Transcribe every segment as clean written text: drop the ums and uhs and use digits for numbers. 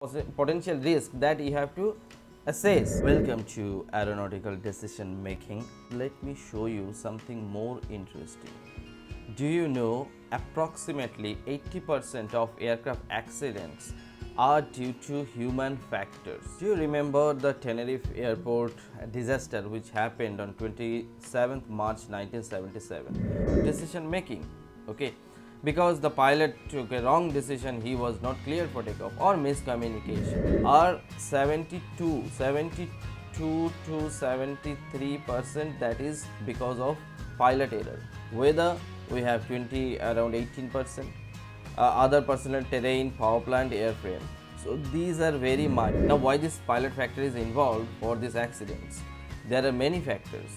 potential risk that you have to assess. Welcome to Aeronautical Decision Making. Let me show you something more interesting. Do you know approximately 80% of aircraft accidents are due to human factors? Do you remember the Tenerife airport disaster which happened on 27th March 1977? Decision making, okay? Because the pilot took a wrong decision, he was not cleared for takeoff, or miscommunication, or 72 to 73% that is because of pilot error. Whether we have around 18%, other personal terrain, power plant, airframe. So these are very much. Now why this pilot factor is involved for these accidents? There are many factors.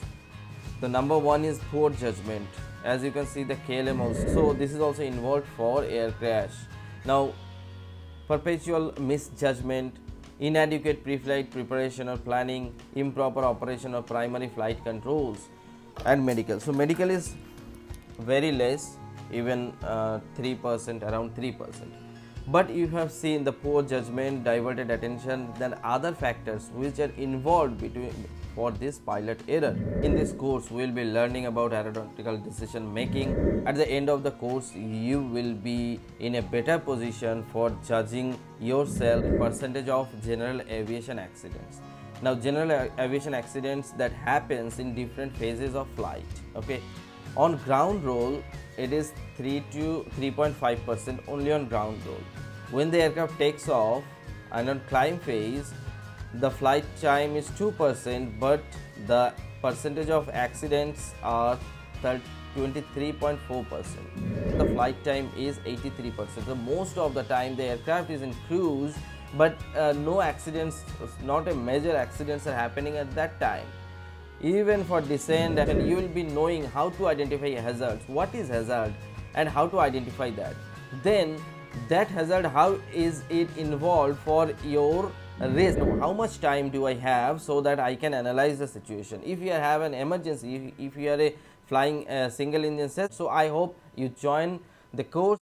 The number one is poor judgment. As you can see the KLM also. So this is also involved for air crash. Now perpetual misjudgment, inadequate pre-flight preparation or planning, improper operation of primary flight controls, and medical. So medical is very less, even 3%, around 3%. But you have seen the poor judgment, diverted attention, then other factors which are involved for this pilot error. In this course, we will be learning about aeronautical decision making. At the end of the course, you will be in a better position for judging yourself percentage of general aviation accidents. Now, general aviation accidents that happens in different phases of flight. Okay, on ground roll, it is 3 to 3.5% only on ground roll. When the aircraft takes off and on climb phase, the flight time is 2%, but the percentage of accidents are 23.4%. The flight time is 83%. So most of the time the aircraft is in cruise, but no accidents, not a major accidents are happening at that time. Even for descent, you will be knowing how to identify hazards, what is hazard and how to identify that. Then that hazard, how is it involved for your risk? How much time do I have so that I can analyze the situation? If you have an emergency, if you are flying a single engine set, so I hope you join the course.